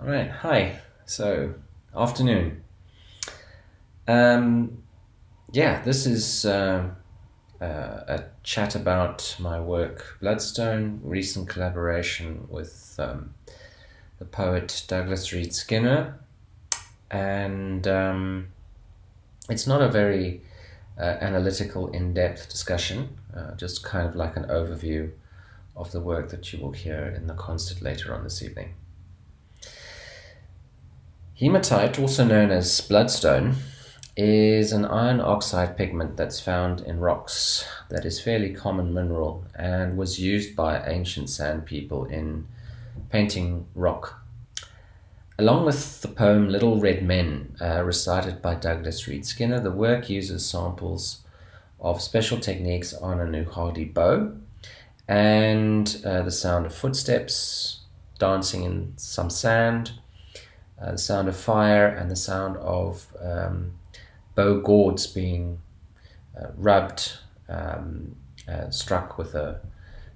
All right, hi. So, afternoon. Um, this is a chat about my work, Bloodstone, recent collaboration with the poet Douglas Reed Skinner, and it's not a very analytical, in-depth discussion, just kind of like an overview of the work that you will hear in the concert later on this evening. Hematite, also known as bloodstone, is an iron oxide pigment that's found in rocks that is fairly common mineral and was used by ancient sand people in painting rock. Along with the poem Little Red Men, recited by Douglas Reed Skinner, the work uses samples of special techniques on a Nuhadi bow and the sound of footsteps, dancing in some sand, the sound of fire, and the sound of bow gourds being rubbed, struck with a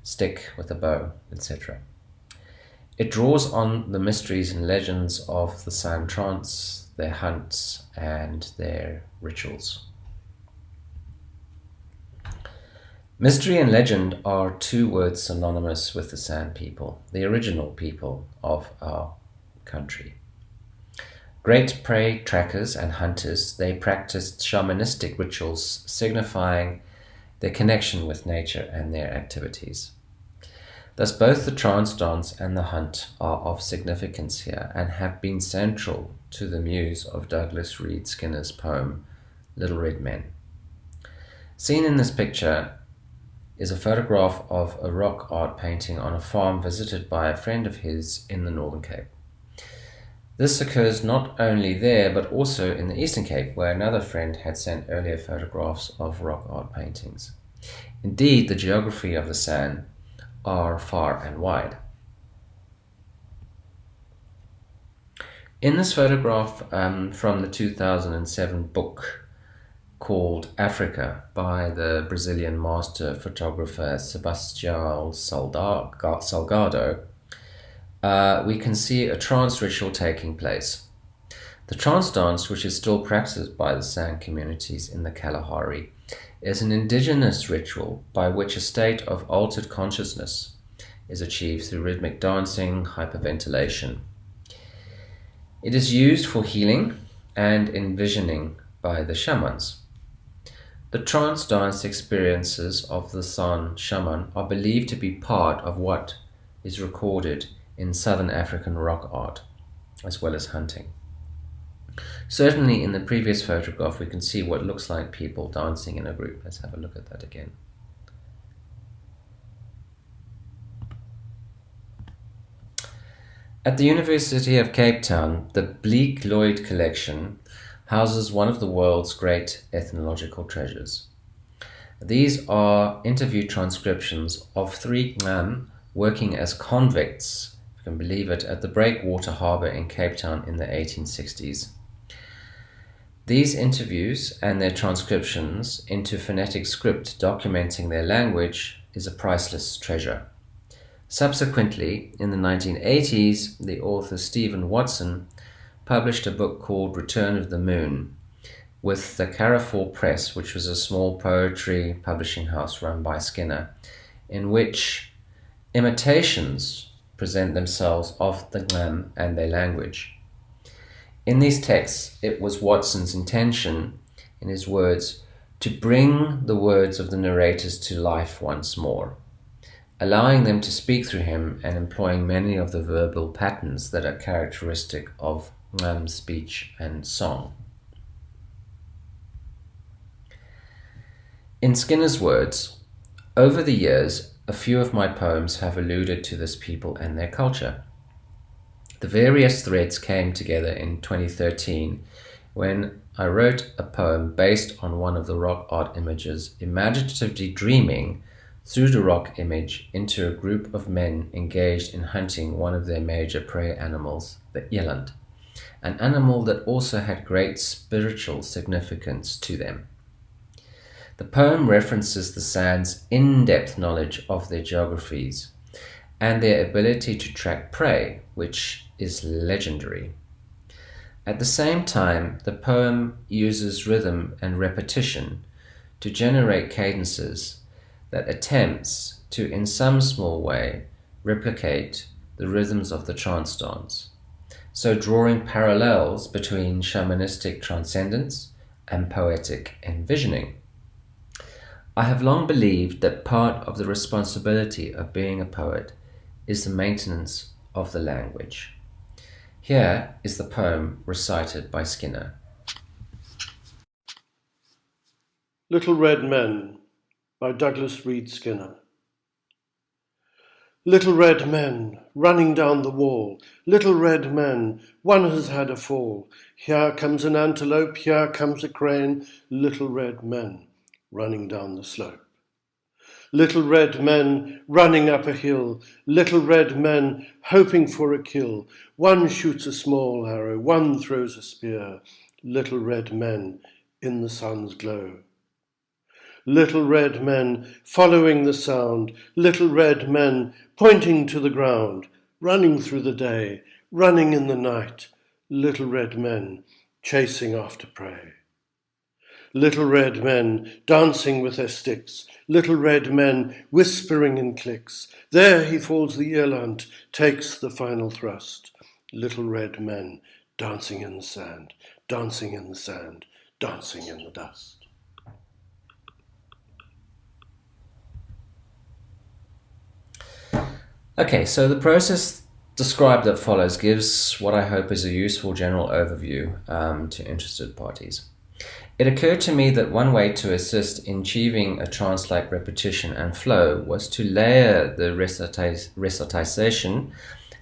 stick, with a bow, etc. It draws on the mysteries and legends of the sand trance, their hunts, and their rituals. Mystery and legend are two words synonymous with the Sand people, the original people of our country. Great prey trackers and hunters, they practiced shamanistic rituals signifying their connection with nature and their activities. Thus, both the trance dance and the hunt are of significance here and have been central to the muse of Douglas Reed Skinner's poem, Little Red Men. Seen in this picture is a photograph of a rock art painting on a farm visited by a friend of his in the Northern Cape. This occurs not only there, but also in the Eastern Cape, where another friend had sent earlier photographs of rock art paintings. Indeed, the geography of the Sand are far and wide. In this photograph from the 2007 book called Africa by the Brazilian master photographer Sebastião Salgado, we can see a trance ritual taking place. The trance dance, which is still practiced by the Sand communities in the Kalahari, is an indigenous ritual by which a state of altered consciousness is achieved through rhythmic dancing, hyperventilation. It is used for healing and envisioning by the shamans. The trance dance experiences of the San shaman are believed to be part of what is recorded in Southern African rock art, as well as hunting. Certainly in the previous photograph we can see what looks like people dancing in a group. Let's have a look at that again. At the University of Cape Town, the Bleak Lloyd collection houses one of the world's great ethnological treasures. These are interview transcriptions of 3 Ngam working as convicts, if you can believe it, at the Breakwater Harbour in Cape Town in the 1860s. These interviews and their transcriptions into phonetic script documenting their language is a priceless treasure. Subsequently, in the 1980s, the author Stephen Watson published a book called Return of the Moon with the Carrefour Press, which was a small poetry publishing house run by Skinner, in which imitations present themselves of the Ngam and their language. In these texts, it was Watson's intention, in his words, to bring the words of the narrators to life once more, allowing them to speak through him and employing many of the verbal patterns that are characteristic of Ngam speech and song. In Skinner's words, over the years, a few of my poems have alluded to this people and their culture. The various threads came together in 2013 when I wrote a poem based on one of the rock art images, imaginatively dreaming through the rock image into a group of men engaged in hunting one of their major prey animals, the eland, an animal that also had great spiritual significance to them. The poem references the Sand's in-depth knowledge of their geographies and their ability to track prey, which is legendary. At the same time, the poem uses rhythm and repetition to generate cadences that attempts to, in some small way, replicate the rhythms of the trance dance, so drawing parallels between shamanistic transcendence and poetic envisioning. I have long believed that part of the responsibility of being a poet is the maintenance of the language. Here is the poem recited by Skinner. Little Red Men by Douglas Reed Skinner. Little red men running down the wall, little red men, one has had a fall. Here comes an antelope, here comes a crane, little red men running down the slope. Little red men running up a hill, little red men hoping for a kill. One shoots a small arrow, one throws a spear, little red men in the sun's glow. Little red men following the sound, little red men pointing to the ground, running through the day, running in the night, little red men chasing after prey. Little red men dancing with their sticks, little red men whispering in cliques. There he falls the eland, takes the final thrust. Little red men dancing in the sand, dancing in the sand, dancing in the dust. Okay, so the process described that follows gives what I hope is a useful general overview to interested parties. It occurred to me that one way to assist in achieving a trance-like repetition and flow was to layer the recitation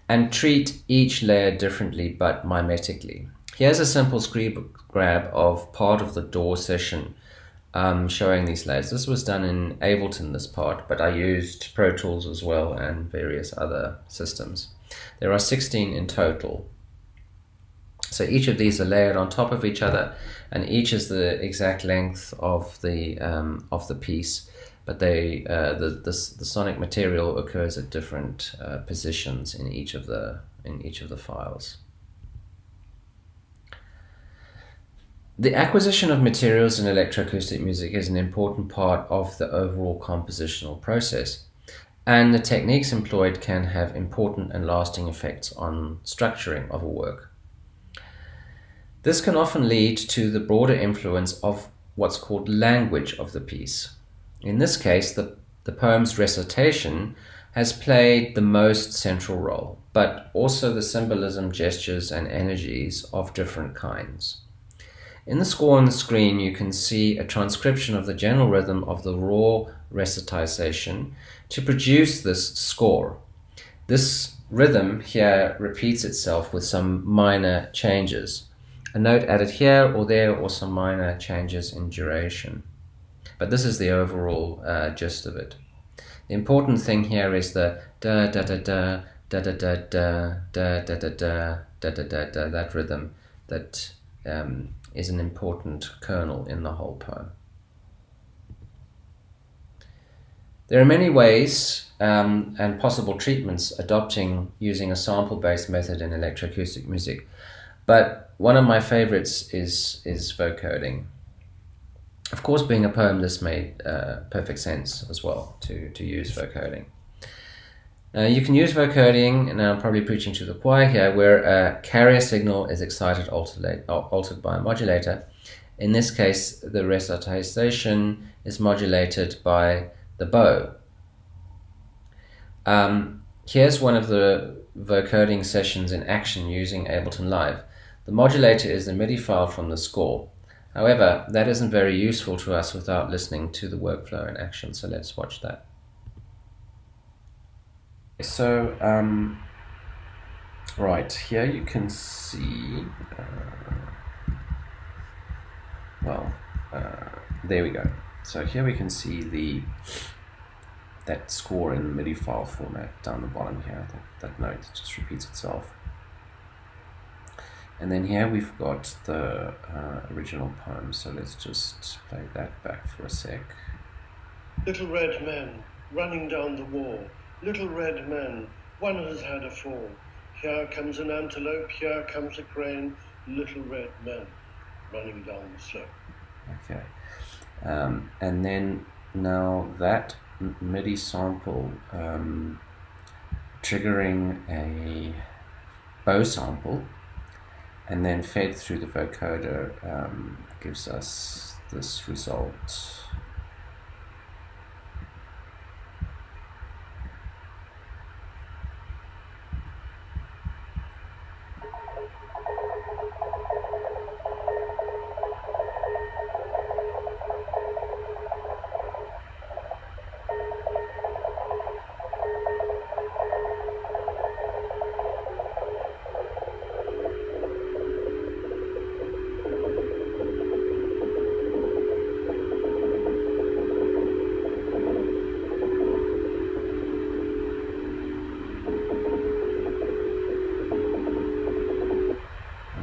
and treat each layer differently but mimetically. Here's a simple screen grab of part of the door session showing these layers. This was done in Ableton, this part, but I used Pro Tools as well and various other systems. There are 16 in total. So each of these are layered on top of each other, and each is the exact length of the piece, but the sonic material occurs at different positions in each of the files. The acquisition of materials in electroacoustic music is an important part of the overall compositional process, and the techniques employed can have important and lasting effects on structuring of a work. This can often lead to the broader influence of what's called language of the piece. In this case, the poem's recitation has played the most central role, but also the symbolism, gestures, and energies of different kinds. In the score on the screen, you can see a transcription of the general rhythm of the raw recitation to produce this score. This rhythm here repeats itself with some minor changes. A note added here or there, or some minor changes in duration. But this is the overall gist of it. The important thing here is the da da da da da da da da da da da da da da da da, that rhythm that is an important kernel in the whole poem. There are many ways and possible treatments adopting using a sample-based method in electroacoustic music, but one of my favorites is vocoding. Of course, being a poem, this made perfect sense as well to use vocoding. You can use vocoding, and I'm probably preaching to the choir here, where a carrier signal is excited altered by a modulator. In this case, the recitation is modulated by the bow. Here's one of the vocoding sessions in action using Ableton Live. The modulator is the MIDI file from the score. However, that isn't very useful to us without listening to the workflow in action, so let's watch that. So, right, here you can see, there we go. So here we can see that score in the MIDI file format down the bottom here, that note just repeats itself. And then here we've got the original poem, so let's just play that back for a sec. Little red men running down the wall, little red men, one has had a fall. Here comes an antelope, here comes a crane, little red men running down the slope. Okay. And then now that MIDI sample triggering a bow sample and then fed through the vocoder gives us this result.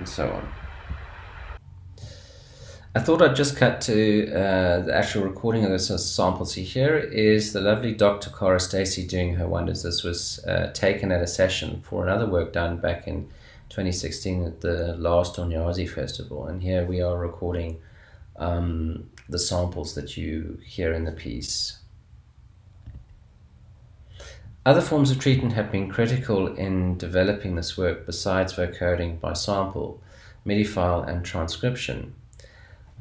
So on. I thought I'd just cut to the actual recording of this sample. See, here is the lovely Dr. Cara Stacey doing her wonders. This was taken at a session for another work done back in 2016 at the last Onyazi Festival, and here we are recording the samples that you hear in the piece. Other forms of treatment have been critical in developing this work besides vocoding by sample, MIDI file, and transcription.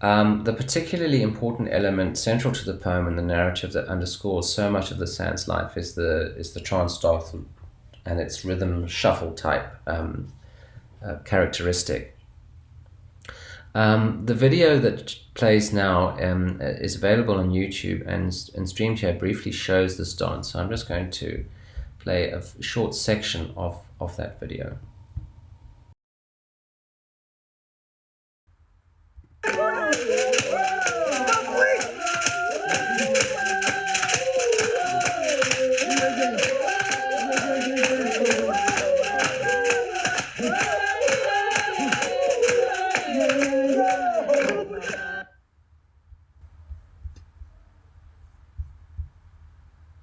The particularly important element central to the poem and the narrative that underscores so much of the Sand's life is the trance dance and its rhythm shuffle type characteristic. The video that plays now is available on YouTube and streamed here briefly shows this dance. So I'm just going to play a short section of that video.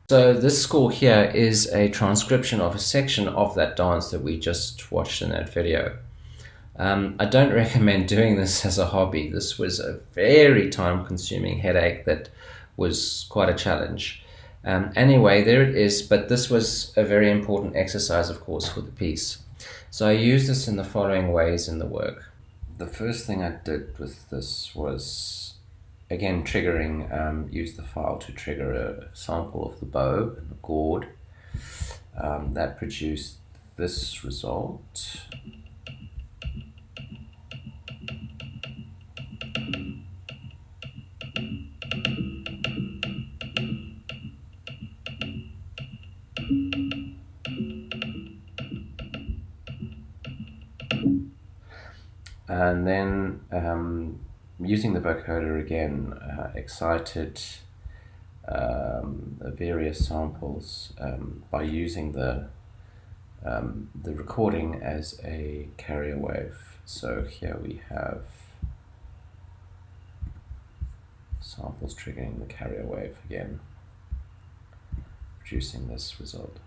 So this score here is a transcription of a section of that dance that we just watched in that video. I don't recommend doing this as a hobby. This was a very time-consuming headache that was quite a challenge. Anyway, there it is, but this was a very important exercise, of course, for the piece. So I used this in the following ways in the work. The first thing I did with this was, again, triggering, use the file to trigger a sample of the bow and the gourd. That produced this result. And then using the vocoder again, excited various samples by using the recording as a carrier wave. So here we have samples triggering the carrier wave again, producing this result.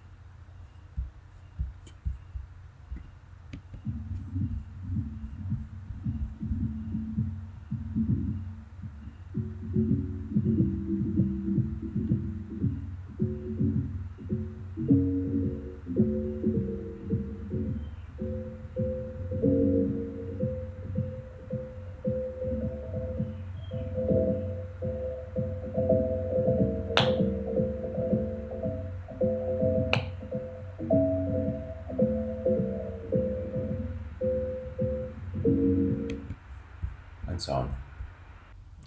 And so on.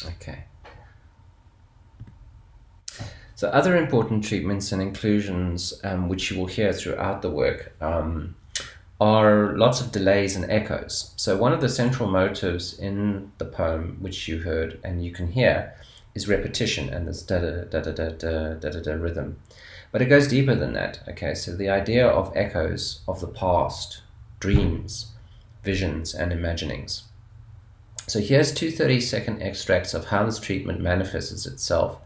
Okay. So other important treatments and inclusions, which you will hear throughout the work, are lots of delays and echoes. So one of the central motives in the poem, which you heard and you can hear, is repetition and this da-da-da-da-da-da-da-da rhythm. But it goes deeper than that. Okay, so the idea of echoes of the past, dreams, visions, and imaginings. So here's two 30-second extracts of how this treatment manifests itself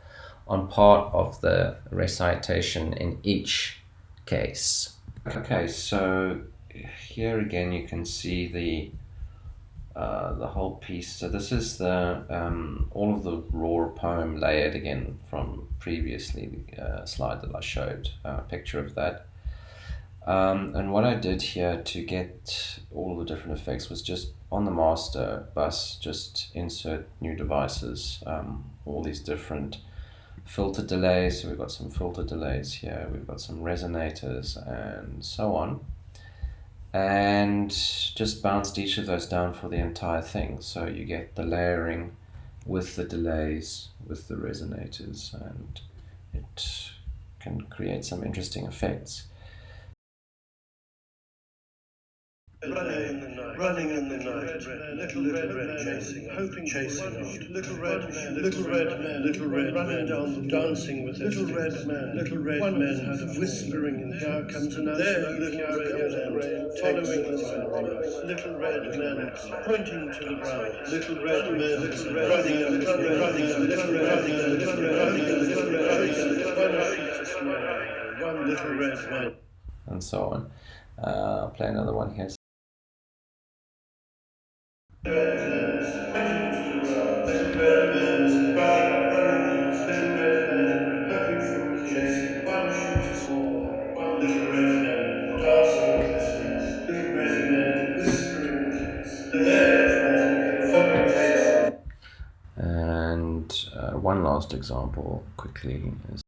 on part of the recitation in each case. Okay, so here again you can see the whole piece. So this is the all of the raw poem layered again from previously the slide that I showed, a picture of that. And what I did here to get all the different effects was just on the master bus, just insert new devices, all these different filter delays. So we've got some filter delays here, we've got some resonators and so on. And just bounced each of those down for the entire thing. So you get the layering with the delays, with the resonators, and it can create some interesting effects. Running in the night, little red men chasing, hoping, chasing after little red men, running down the dancing with little red men, whispering, and here comes another little red men, following the sound, little red men, pointing to the ground, little red men, one little red man, and so on. I'll play another one here. And one last example quickly is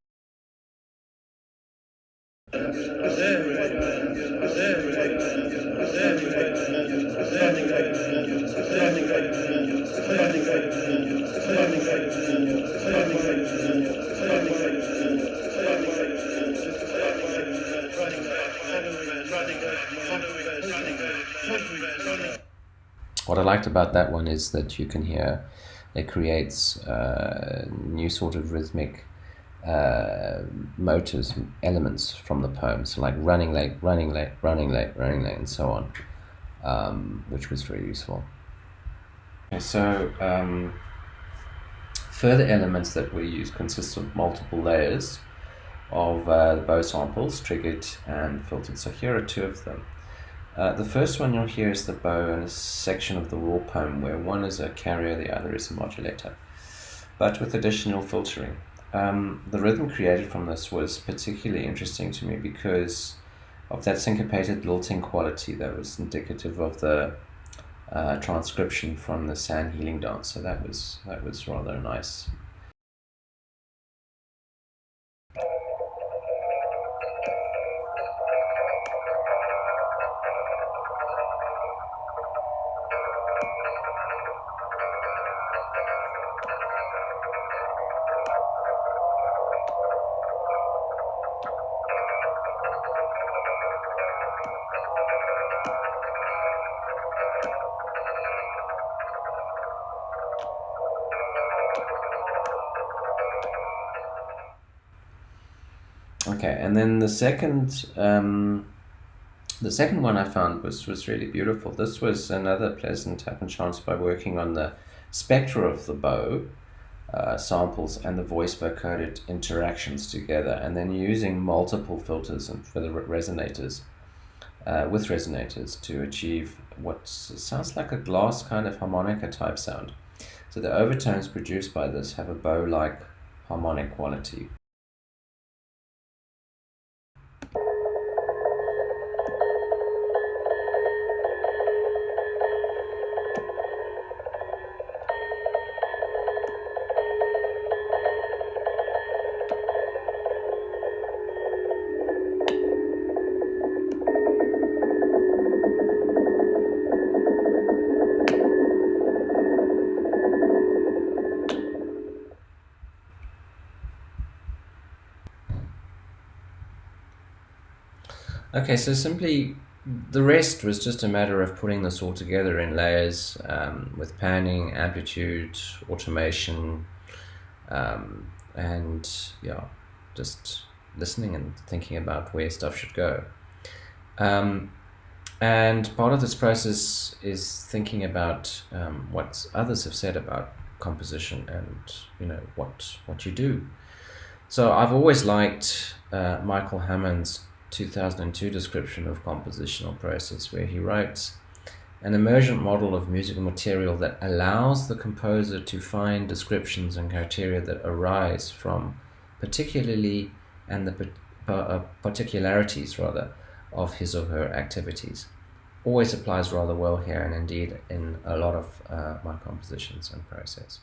what I liked about that one is that you can hear it creates new sort of rhythmic motors, elements from the poem. So like running late, running late, running late, running late, and so on, which was very useful. Okay, so further elements that we use consist of multiple layers of bow samples, triggered and filtered. So here are two of them. The first one you'll hear is the bow and a section of the raw poem where one is a carrier, the other is a modulator, but with additional filtering. The rhythm created from this was particularly interesting to me because of that syncopated lilting quality that was indicative of the transcription from the San healing dance. So that was rather nice. Okay, and then the second one I found was really beautiful. This was another pleasant happen chance by working on the spectra of the bow samples and the voice vocoded interactions together, and then using multiple filters and for the resonators with resonators to achieve what sounds like a glass kind of harmonica type sound. So the overtones produced by this have a bow-like harmonic quality. Okay, so simply the rest was just a matter of putting this all together in layers with panning, amplitude, automation, and yeah, just listening and thinking about where stuff should go. And part of this process is thinking about what others have said about composition and what you do. So I've always liked Michael Hammond's 2002 description of compositional process, where he writes, an emergent model of musical material that allows the composer to find descriptions and criteria that arise from particularly and the particularities rather of his or her activities always applies rather well here, and indeed in a lot of my compositions and process.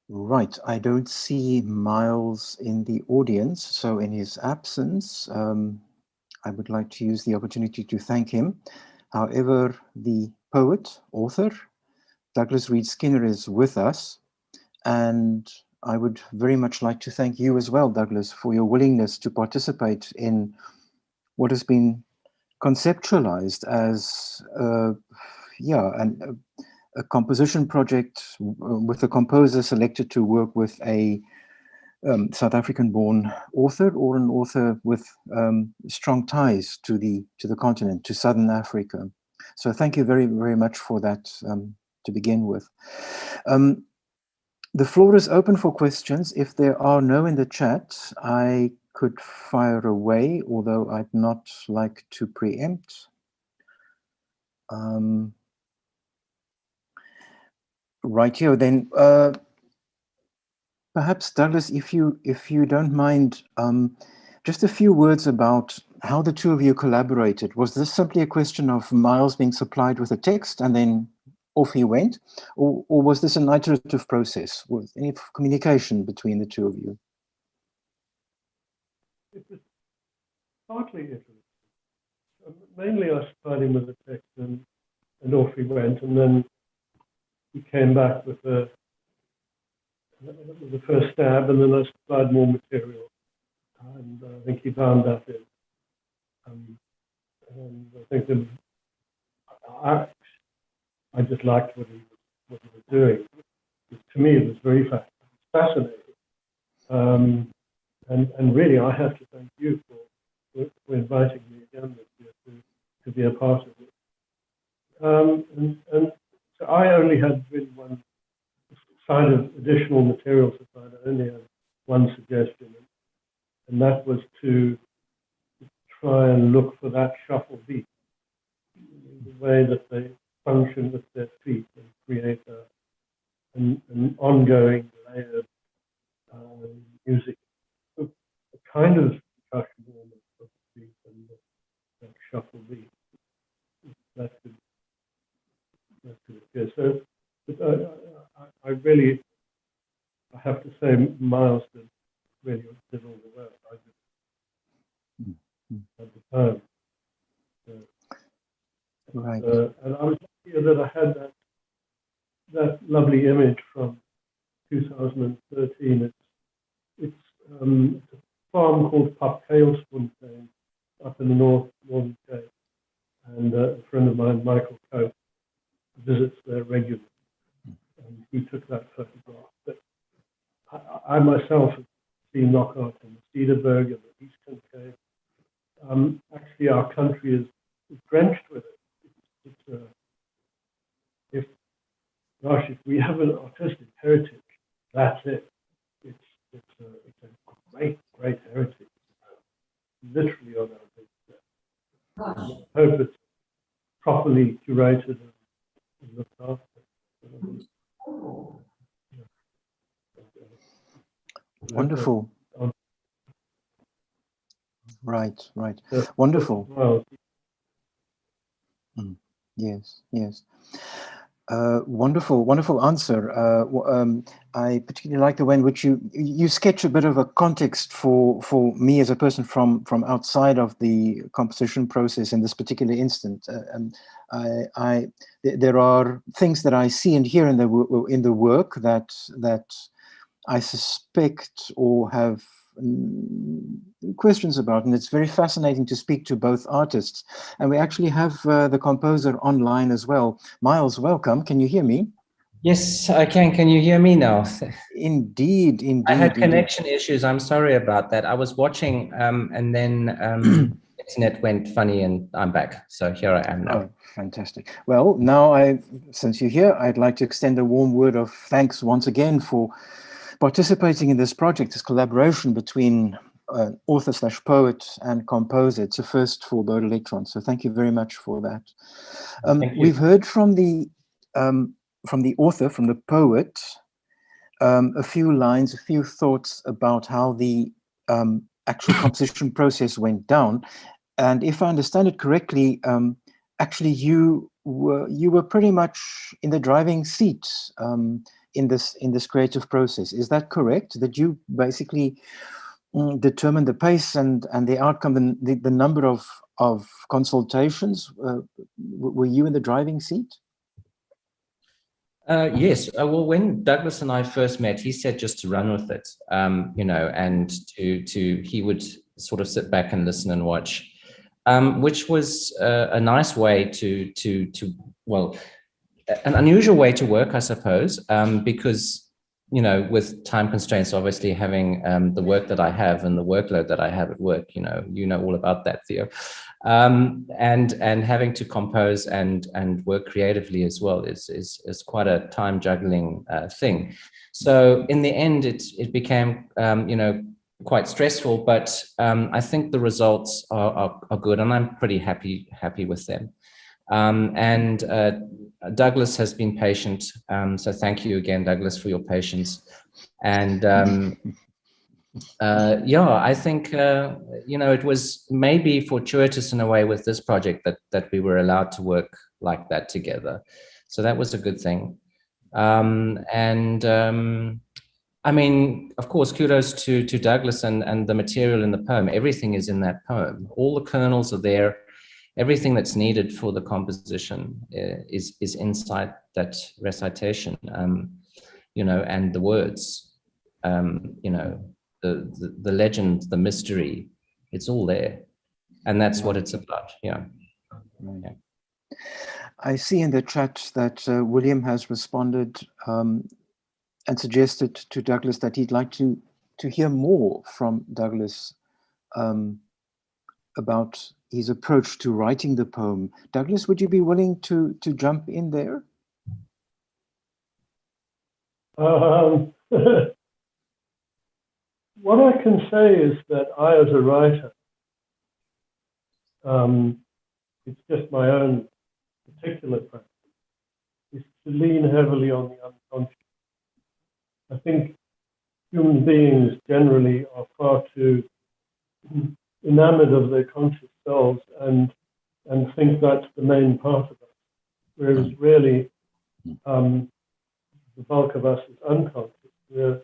Right, I don't see Miles in the audience, so in his absence, I would like to use the opportunity to thank him. However, the poet, author, Douglas Reed Skinner is with us, and I would very much like to thank you as well, Douglas, for your willingness to participate in what has been conceptualized as a composition project with a composer selected to work with a South African-born author, or an author with strong ties to the continent, to Southern Africa. So thank you very, very much for that to begin with. The floor is open for questions. If there are no in the chat, I could fire away, although I'd not like to preempt. Right here, then. Perhaps, Douglas, if you don't mind, just a few words about how the two of you collaborated. Was this simply a question of Miles being supplied with a text and then off he went? Or was this an iterative process with any communication between the two of you? It was partly iterative. Mainly I supplied him with a text and off he went, and then he came back with the first stab, and then I supplied more material, and I think he found that in. And I think that I just liked what he was doing. To me, it was very fascinating. And really, I have to thank you for inviting me again this year to be a part of it. And so I only had really one side of additional material supplied. I only had one suggestion, and that was to try and look for that shuffle beat, the way that they function with their feet and create an ongoing layered music, a kind of percussion almost of the beat and that shuffle beat. That could appear. So I really, I have to say, Miles did all the work. I did at the time. Right. And I was lucky that I had that lovely image from 2013. It's a farm called Papkeelsfontein up in the Northern Cape, and a friend of mine, Michael Coates, visits there regularly, and he took that photograph. But I myself have seen knockout in the Cedarburg and the Eastern Cape. Actually, our country is drenched with it. If we have an artistic heritage, that's it. It's a great heritage, literally on our big step. I hope it's properly curated and looked after. Wonderful. Right. Wonderful. Yes. Wonderful answer. I particularly like the way in which you sketch a bit of a context for me as a person from outside of the composition process in this particular instant. There are things that I see and hear in the work that I suspect or have questions about, and it's very fascinating to speak to both artists. And we actually have the composer online as well. Miles, welcome. Can you hear me? Yes, I can. Can you hear me now? Indeed. I had connection issues. I'm sorry about that. I was watching and then internet went funny and I'm back. So here I am now. Oh, fantastic. Well, now since you're here, I'd like to extend a warm word of thanks once again for participating in this project, this collaboration between author/poet and composer. It's a first for Bode Electrons, so thank you very much for that. We've heard from the author, from the poet, a few lines, a few thoughts about how the actual composition process went down. And if I understand it correctly, actually you were pretty much in the driving seat in this creative process. Is that correct? That you basically determined the pace and the outcome, the number of consultations? Were you in the driving seat? Yes. Well, when Douglas and I first met, he said just to run with it, you know, and he would sort of sit back and listen and watch, which was a nice way well, an unusual way to work, I suppose, because, you know, with time constraints, obviously having the work that I have and the workload that I have at work, you know all about that, Theo, and having to compose and work creatively as well is quite a time juggling thing. So in the end, it became you know, quite stressful, but I think the results are good, and I'm pretty happy with them. And Douglas has been patient, so thank you again, Douglas, for your patience. And yeah, I think you know, it was maybe fortuitous in a way with this project that we were allowed to work like that together, so that was a good thing. I mean, of course, kudos to Douglas and the material in the poem. Everything is in that poem. All the kernels are there. Everything that's needed for the composition is inside that recitation, you know, and the words, you know, the legend, the mystery, it's all there. And that's what it's about, yeah. Right. Yeah. I see in the chat that William has responded and suggested to Douglas that he'd like to hear more from Douglas about his approach to writing the poem. Douglas, would you be willing to jump in there? What I can say is that I, as a writer, it's just my own particular practice, is to lean heavily on the unconscious. I think human beings generally are far too enamored of their conscious selves and think that's the main part of us, whereas really the bulk of us is unconscious. We're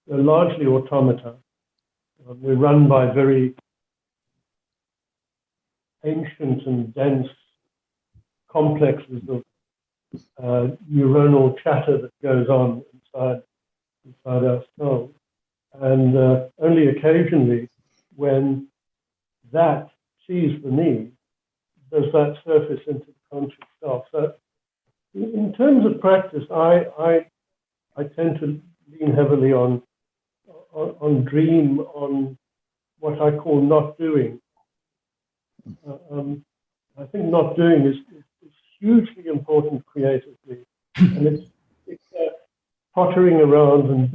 largely automata. We're run by very ancient and dense complexes of neuronal chatter that goes on inside ourselves. And only occasionally, when that sees the need, does that surface into the conscious self. So in terms of practice, I tend to lean heavily on dream, on what I call not doing. I think not doing is hugely important creatively, and it's pottering around and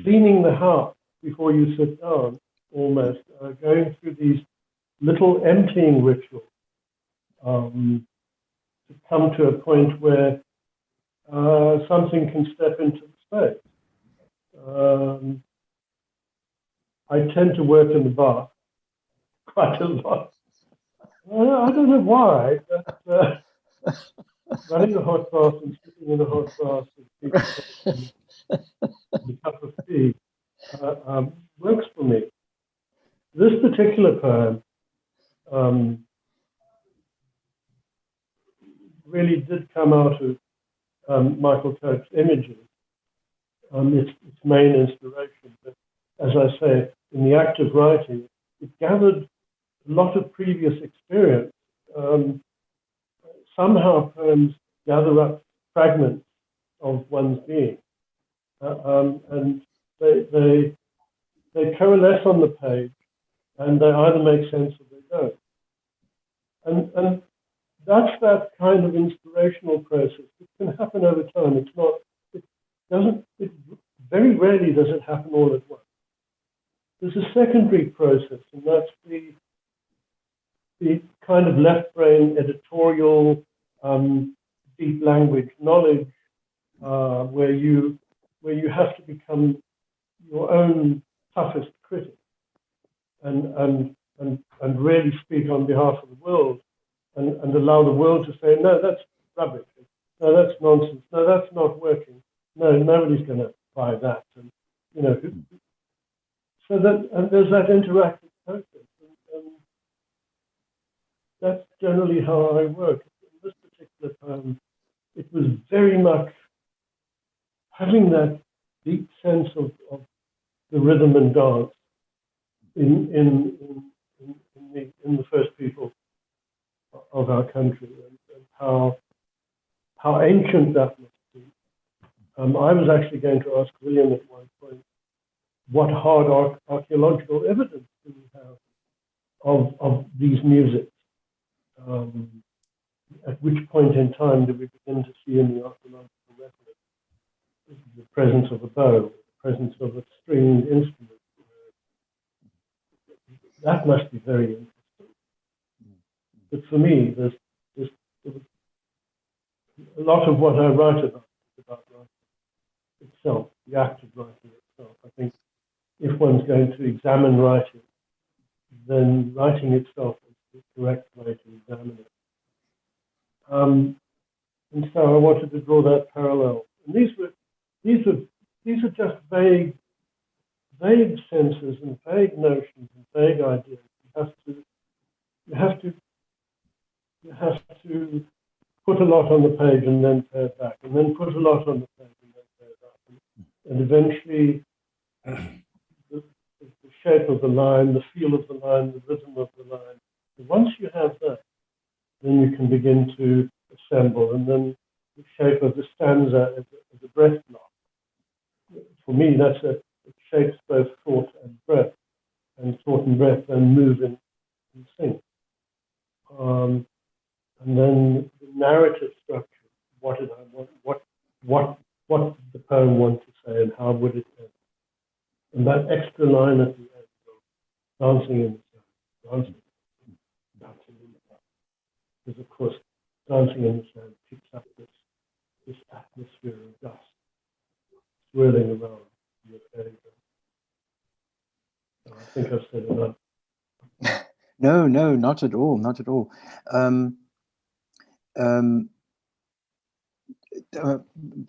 cleaning the house before you sit down, almost going through these little emptying rituals to come to a point where something can step into the space. I tend to work in the bath quite a lot. I don't know why, but running a hot bath and sitting in a hot bath and a cup of tea works for me. This particular poem really did come out of Michael Cope's images. Its main inspiration, but as I say, in the act of writing, it gathered a lot of previous experience. Somehow poems gather up fragments of one's being, and they coalesce on the page, and they either make sense or they don't. And that's that kind of inspirational process. It can happen over time. It very rarely does it happen all at once. There's a secondary process, and that's the kind of left brain editorial, deep language knowledge, where you have to become your own toughest critic and really speak on behalf of the world and allow the world to say, no, that's rubbish. No, that's nonsense. No, that's not working. No, nobody's going to buy that. And so that, and there's that interactive process, and that's generally how I work. In this particular time, it was very much having that deep sense of the rhythm and dance in the first people of our country, and how ancient that must be. I was actually going to ask William at one point, what hard archaeological evidence do we have of these musics? At which point in time do we begin to see in the archaeological record the presence of a bow, the presence of a stringed instrument? That must be very interesting. But for me, there's a lot of what I write about is about writing itself, the act of writing itself. I think if one's going to examine writing, then writing itself is the correct way to examine it. And so I wanted to draw that parallel. And these are just vague senses and vague notions and vague ideas. You have to put a lot on the page and then pay it back, and then put a lot on the page and then pay it back, and eventually the shape of the line, the feel of the line, the rhythm of the line. And once you have that, then you can begin to assemble, and then the shape of the stanza as a breath block. For me, it shapes both thought and breath, and thought and breath then move in sync. And then the narrative structure, what did I want, what did the poem want to say, and how would it end? And that extra line at the end, dancing in the sand, dancing in the sand. Because of course, dancing in the sand picks up this atmosphere of dust swirling around your fairy dust. So I think I've said enough. No, not at all, not at all.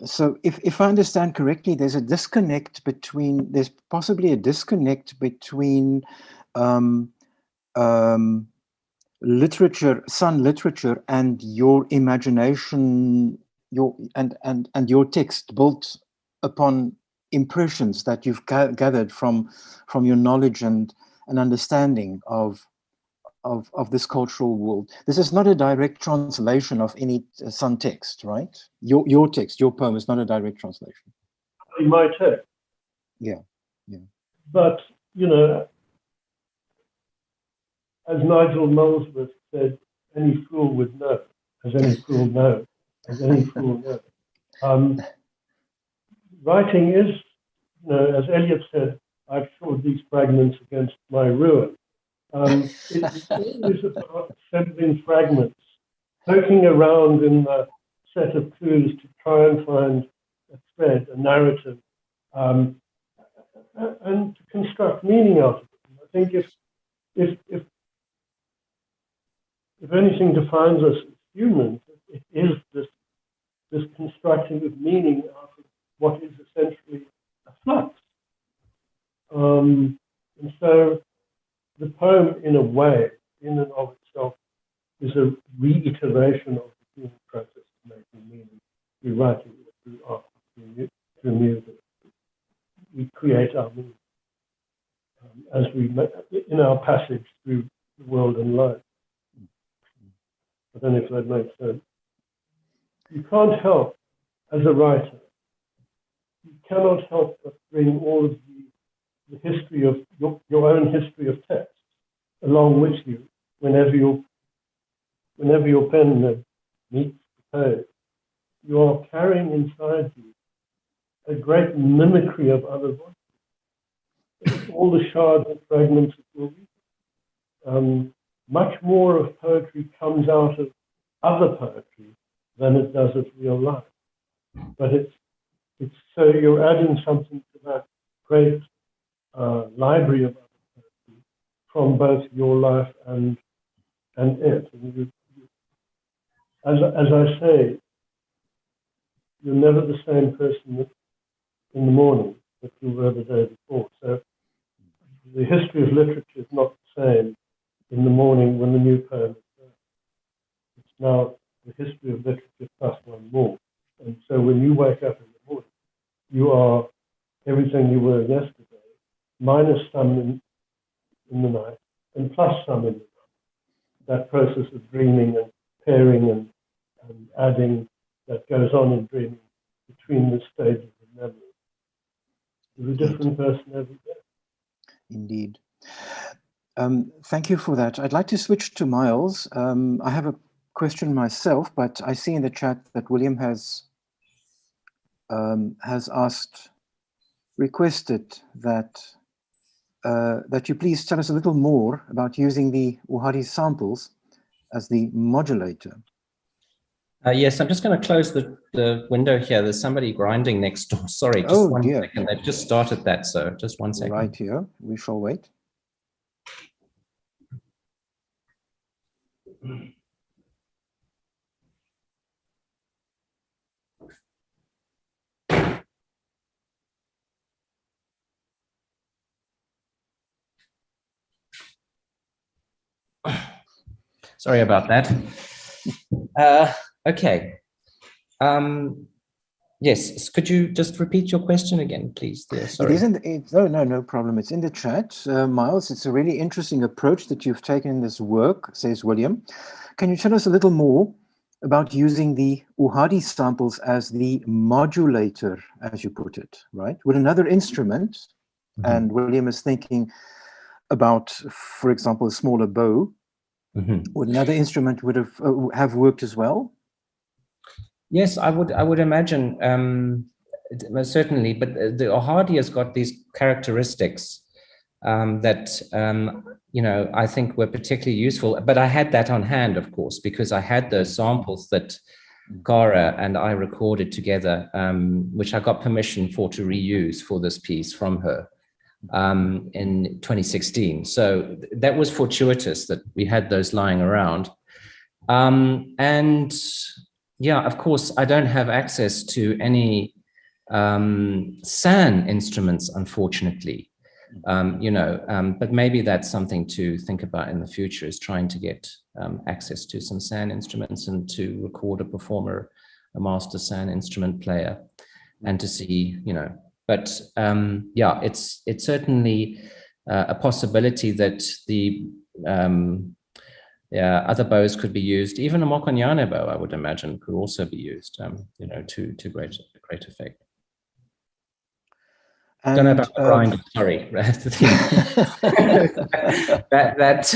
So if I understand correctly, there's possibly a disconnect between literature, Sun literature, and your imagination, and your text built upon impressions that you've gathered from your knowledge and understanding of this cultural world. This is not a direct translation of any Sun text, right? Your text, your poem is not a direct translation. My text. Yeah. But, as Nigel Molesworth said, any fool would know, as any fool knows, as any fool knows. Writing is, as Eliot said, I've shored these fragments against my ruin. It's always about assembling fragments, poking around in the set of clues to try and find a thread, a narrative, and to construct meaning out of it. I think if anything defines us as humans, it is this constructing of meaning out of what is essentially a flux. And so the poem, in a way, in and of itself, is a reiteration of the human process of making meaning through writing, through art, through music. We create our meaning as we, in our passage through the world and life. I don't know if that makes sense. You can't help, as a writer, you cannot help but bring all of the history of your own history of text along with you whenever your pen meets the page. You are carrying inside you a great mimicry of other voices. All the shards and fragments of your reading. Much more of poetry comes out of other poetry than it does of real life. But it's so you're adding something to that great library of other poetry from both your life and it. And as I say, you're never the same person in the morning that you were the day before. So the history of literature is not the same in the morning when the new poem is there. It's now the history of literature plus one more. And so when you wake up in the morning, you are everything you were yesterday, minus some in the night, and plus some in the night. That process of dreaming and pairing and adding that goes on in dreaming between the stages of memory. You're a different person every day. Indeed. Thank you for that. I'd like to switch to Miles. I have a question myself, but I see in the chat that William has requested that that you please tell us a little more about using the Uhadi samples as the modulator. Yes, I'm just going to close the window here. There's somebody grinding next door. Sorry, just Oh, one dear. second. They've just started that, so just 1 second. Right here. We shall wait. Sorry about that. Okay. Yes, could you just repeat your question again, please? Dear? Sorry. It isn't. No problem. It's in the chat, Miles. It's a really interesting approach that you've taken in this work, says William. Can you tell us a little more about using the Uhadi samples as the modulator, as you put it, right? With another instrument, and William is thinking about, for example, a smaller bow. Would another instrument would have worked as well? Yes, I would imagine, certainly, but the Uhadi has got these characteristics that, you know, I think were particularly useful. But I had that on hand, of course, because I had those samples that Cara and I recorded together, which I got permission to reuse for this piece from her in 2016. So that was fortuitous that we had those lying around. And yeah, of course, I don't have access to any SAN instruments, unfortunately, you know, but maybe that's something to think about in the future, is trying to get access to some SAN instruments and to record a performer, a master SAN instrument player, and to see, you know, but yeah, it's certainly a possibility that the other bows could be used. Even a Mokonyane bow, I would imagine, could also be used, you know, to great effect. And, don't know about the grind. Sorry, that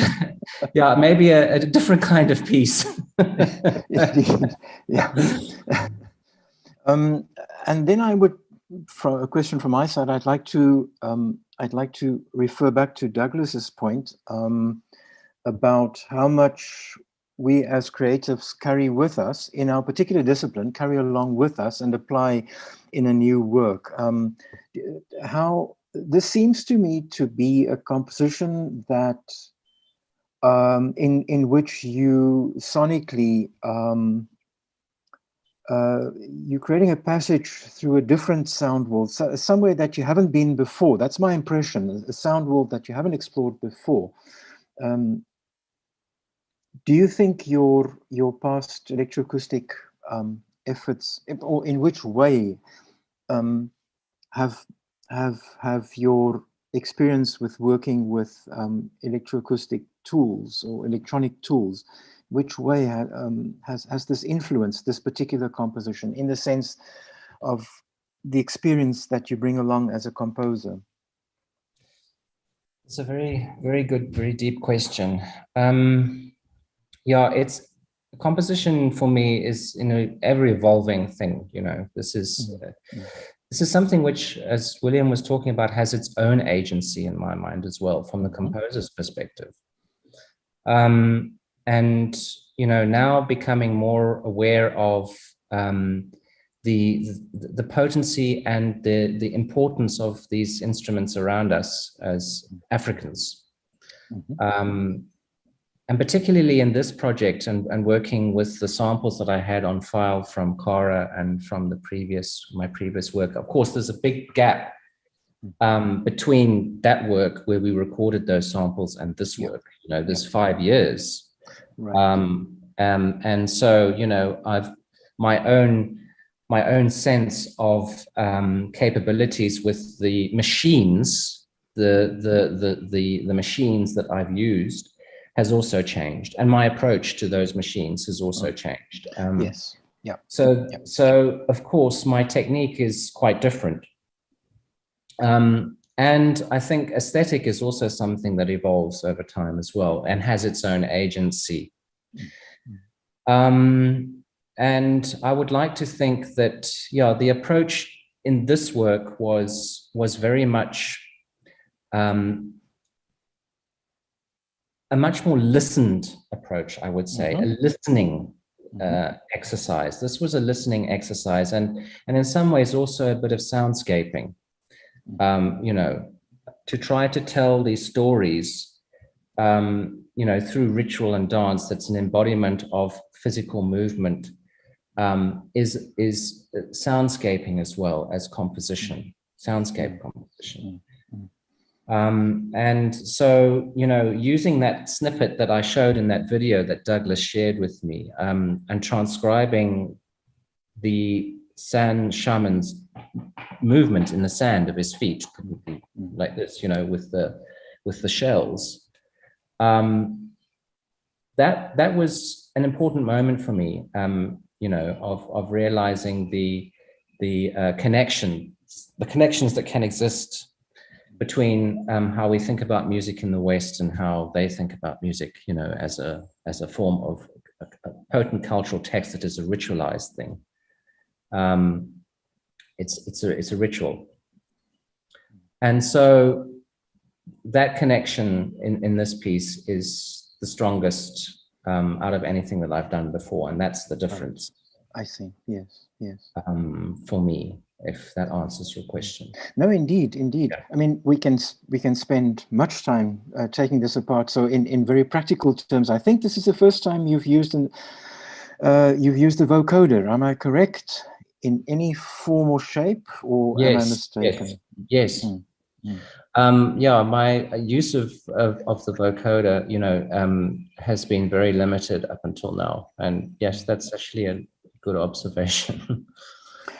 yeah, maybe a different kind of piece. Indeed, yeah. And then I would, from a question from my side, I'd like to refer back to Douglas's point about how much we as creatives carry with us in our particular discipline, carry along with us and apply in a new work. How this seems to me to be a composition that in which you sonically you're creating a passage through a different sound world, somewhere that you haven't been before. That's my impression, a sound world that you haven't explored before. Do you think your past electroacoustic efforts, or in which way have your experience with working with electroacoustic tools or electronic tools, which way has this influenced this particular composition in the sense of the experience that you bring along as a composer? It's a very, very good, very deep question. Yeah, it's composition for me is, you know, ever evolving thing. You know, this is this is something which, as William was talking about, has its own agency in my mind as well, from the composer's perspective. And, you know, now becoming more aware of the potency and the importance of these instruments around us as Africans. And particularly in this project and working with the samples that I had on file from Kara and from my previous work, of course, there's a big gap between that work where we recorded those samples and this work. You know, there's 5 years. Right. And so, you know, I've my own sense of capabilities with the machines, the machines that I've used has also changed, and my approach to those machines has also changed. Yes. Yeah. So of course my technique is quite different. And I think aesthetic is also something that evolves over time as well and has its own agency. And I would like to think that, yeah, the approach in this work was very much a much more listened approach, I would say, a listening exercise. This was a listening exercise, and in some ways also a bit of soundscaping, you know, to try to tell these stories, you know, through ritual and dance. That's an embodiment of physical movement, is soundscaping as well as composition, soundscape composition. And so, you know, using that snippet that I showed in that video that Douglas shared with me, and transcribing the sand shaman's movement in the sand of his feet, like this, you know, with the shells, that was an important moment for me, you know, of realizing the connections that can exist between how we think about music in the West and how they think about music, you know, as a form of a potent cultural text that is a ritualized thing. It's a ritual, and so that connection in this piece is the strongest out of anything that I've done before, and that's the difference. I see. Yes. For me, if that answers your question. No, indeed. Yeah. I mean, we can spend much time taking this apart. So in very practical terms, I think this is the first time you've used the vocoder. Am I correct? In any form or shape, or am I mistaken? Yes. Yeah, my use of the vocoder, you know, has been very limited up until now, and yes, that's actually a good observation.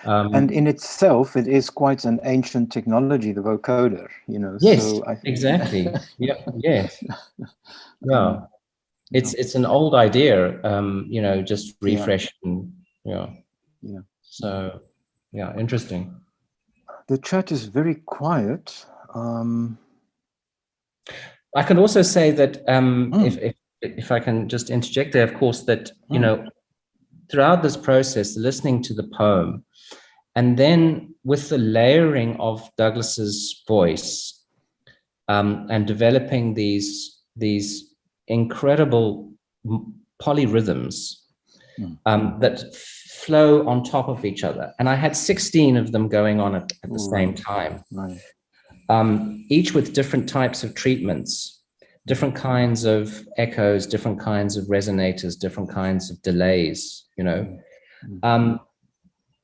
And in itself, it is quite an ancient technology, the vocoder, you know. Yes, so exactly. Yeah, yes. Yeah, it's an old idea, you know, just refreshing. Yeah. So, yeah, interesting. The chat is very quiet. I can also say that if I can just interject there, of course, that, you know, throughout this process, listening to the poem, and then with the layering of Douglas's voice, and developing these incredible polyrhythms that flow on top of each other. And I had 16 of them going on at the same time, each with different types of treatments, different kinds of echoes, different kinds of resonators, different kinds of delays, you know.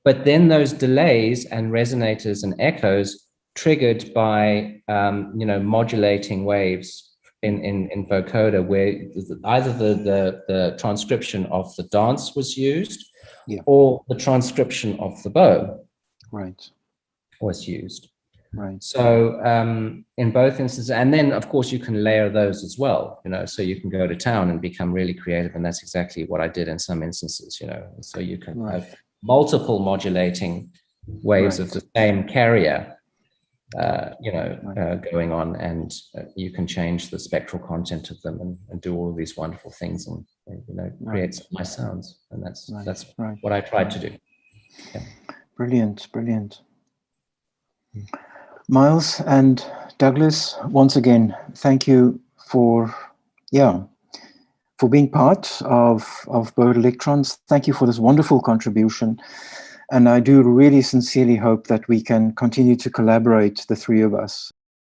But then those delays and resonators and echoes triggered by, you know, modulating waves in vocoder, where either the transcription of the dance was used, or the transcription of the bow was used. So in both instances, and then of course you can layer those as well, you know, so you can go to town and become really creative, and that's exactly what I did in some instances, you know. So you can have multiple modulating waves of the same carrier, you know, going on, and you can change the spectral content of them and do all of these wonderful things, and you know, create some nice sounds, and that's what I tried to do. Brilliant. Miles and Douglas, once again, thank you for, for being part of Bird Electrons. Thank you for this wonderful contribution. And I do really sincerely hope that we can continue to collaborate, the three of us,